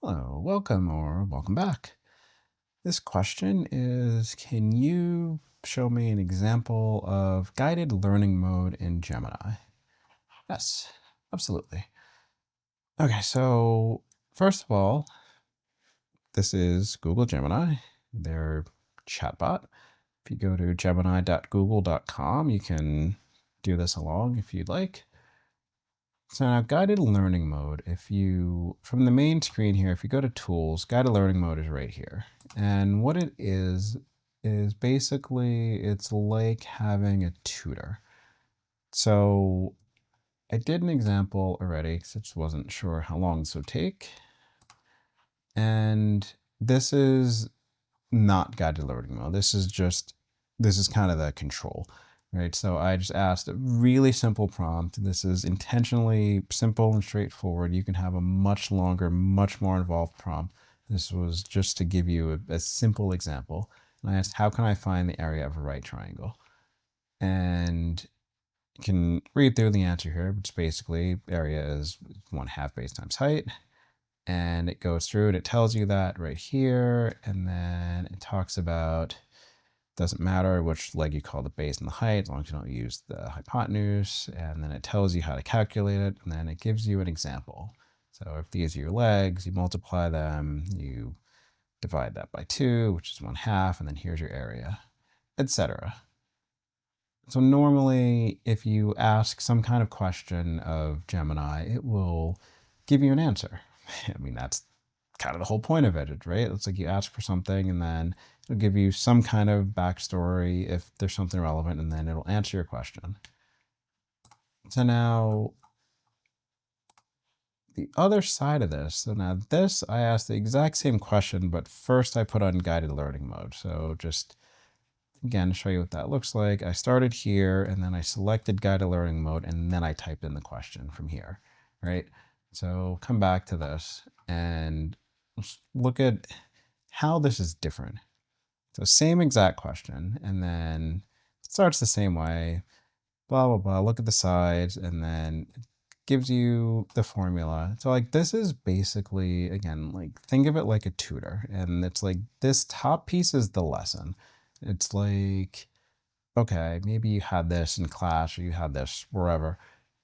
Hello, welcome or welcome back. This question is, can you show me an example of guided learning mode in Gemini? Yes, absolutely. Okay, so first of all, this is Google Gemini, their chatbot. If you go to gemini.google.com, you can do this along if you'd like. So now guided learning mode, from the main screen here, if you go to tools, guided learning mode is right here. And what it is basically, it's like having a tutor. So I did an example already because I just wasn't sure how long this would take. And this is not guided learning mode. This is kind of the control. Right, so I just asked a really simple prompt. This is intentionally simple and straightforward. You can have a much longer, much more involved prompt. This was just to give you a simple example. And I asked, how can I find the area of a right triangle? And you can read through the answer here, which basically area is 1/2 base times height. And it goes through and it tells you that right here. And then it talks about, doesn't matter which leg you call the base and the height, as long as you don't use the hypotenuse. And then it tells you how to calculate it. And then it gives you an example. So if these are your legs, you multiply them, you divide that by 2, which is 1/2, and then here's your area, etc. So normally, if you ask some kind of question of Gemini, it will give you an answer. I mean, that's kind of the whole point of it, right? It's like you ask for something and then it'll give you some kind of backstory if there's something relevant, and then it'll answer your question. So now the other side of this, so now this, I asked the exact same question, but first I put on guided learning mode. So just again, to show you what that looks like, I started here and then I selected guided learning mode and then I typed in the question from here, right? So come back to this and let's look at how this is different. So same exact question, and then it starts the same way, blah, blah, blah, look at the sides, and then it gives you the formula. So like this is basically, again, like think of it like a tutor, and it's like this top piece is the lesson. It's like, okay, maybe you had this in class or you had this wherever,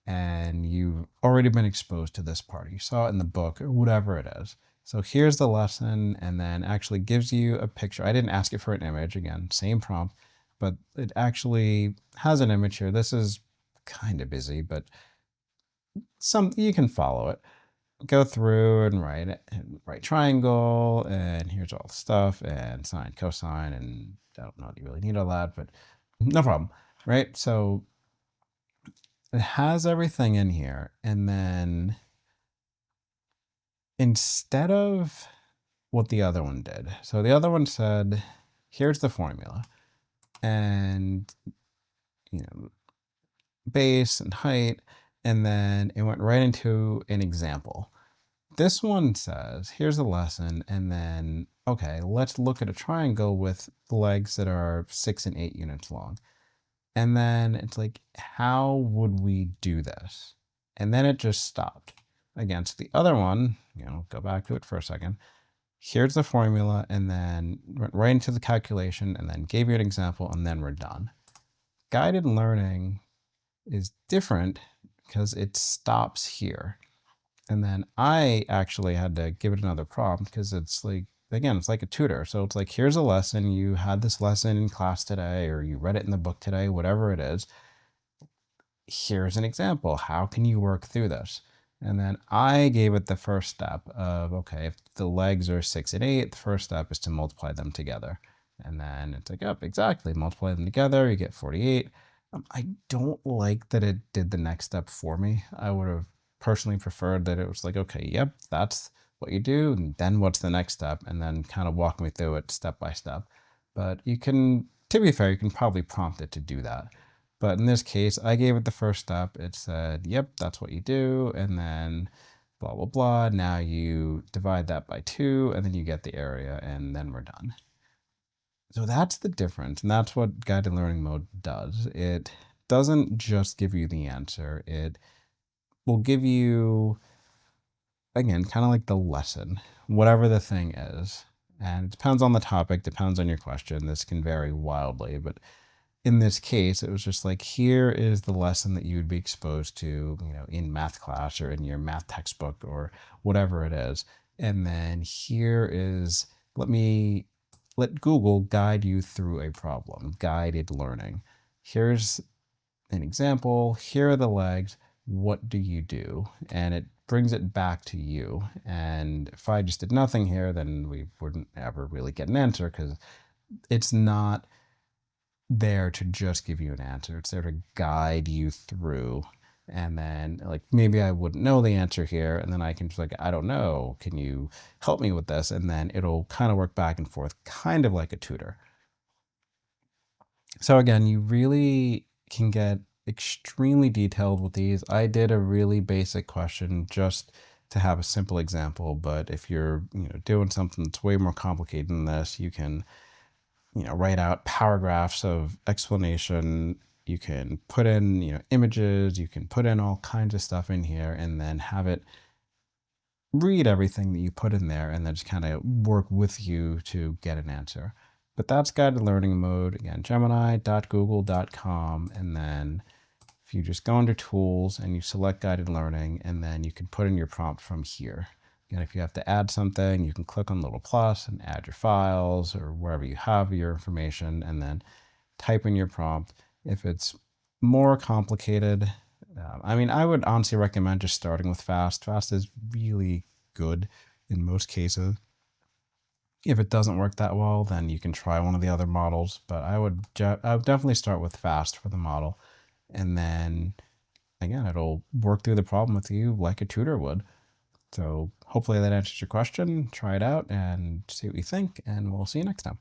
and you've already been exposed to this part. You saw it in the book or whatever it is. So here's the lesson, and then actually gives you a picture. I didn't ask it for an image, again, same prompt, but it actually has an image here. This is kind of busy, but you can follow it. Go through and write it, and right triangle, and here's all the stuff, and sine, cosine, and I don't know if you really need all that, but no problem, right? So it has everything in here, and then instead of what the other one did, so the other one said, here's the formula, and base and height, and then it went right into an example. This one says, here's the lesson, and then, okay, let's look at a triangle with legs that are 6 and 8 units long. And then it's like, how would we do this? And then it just stopped. Against the other one, go back to it for a second. Here's the formula, and then went right into the calculation, and then gave you an example, and then we're done. Guided learning is different because it stops here. And then I actually had to give it another prompt because it's like, again, it's like a tutor. So it's like, here's a lesson. You had this lesson in class today, or you read it in the book today, whatever it is. Here's an example. How can you work through this? And then I gave it the first step of, okay, if the legs are 6 and 8, the first step is to multiply them together. And then it's like, yep, exactly. Multiply them together, you get 48. I don't like that it did the next step for me. I would have personally preferred that it was like, okay, yep, that's what you do, and then what's the next step, and then kind of walk me through it step by step. But you can, to be fair, you can probably prompt it to do that. But in this case, I gave it the first step. It said, yep, that's what you do, and then blah, blah, blah. Now you divide that by 2, and then you get the area, and then we're done. So that's the difference, and that's what guided learning mode does. It doesn't just give you the answer. It will give you again, kind of like the lesson, whatever the thing is. And it depends on the topic, depends on your question. This can vary wildly, but in this case, it was just like, here is the lesson that you would be exposed to, in math class or in your math textbook or whatever it is. And then here is, let Google guide you through a problem, guided learning. Here's an example. Here are the legs. What do you do? And it brings it back to you. And if I just did nothing here, then we wouldn't ever really get an answer, because it's not there to just give you an answer. It's there to guide you through. And then, like, maybe I wouldn't know the answer here, and then I can just like, I don't know, can you help me with this? And then it'll kind of work back and forth, kind of like a tutor. So again, you really can get extremely detailed with these. I did a really basic question just to have a simple example, but if you're doing something that's way more complicated than this, you can write out paragraphs of explanation. You can put in, images, you can put in all kinds of stuff in here, and then have it read everything that you put in there and then just kind of work with you to get an answer. But that's guided learning mode. Again, gemini.google.com. And then if you just go under tools and you select guided learning, and then you can put in your prompt from here. And if you have to add something, you can click on the little plus and add your files or wherever you have your information, and then type in your prompt. If it's more complicated, I would honestly recommend just starting with fast. Fast is really good in most cases. If it doesn't work that well, then you can try one of the other models, but I would definitely start with fast for the model. And then again, it'll work through the problem with you like a tutor would. So hopefully that answers your question. Try it out and see what you think, and we'll see you next time.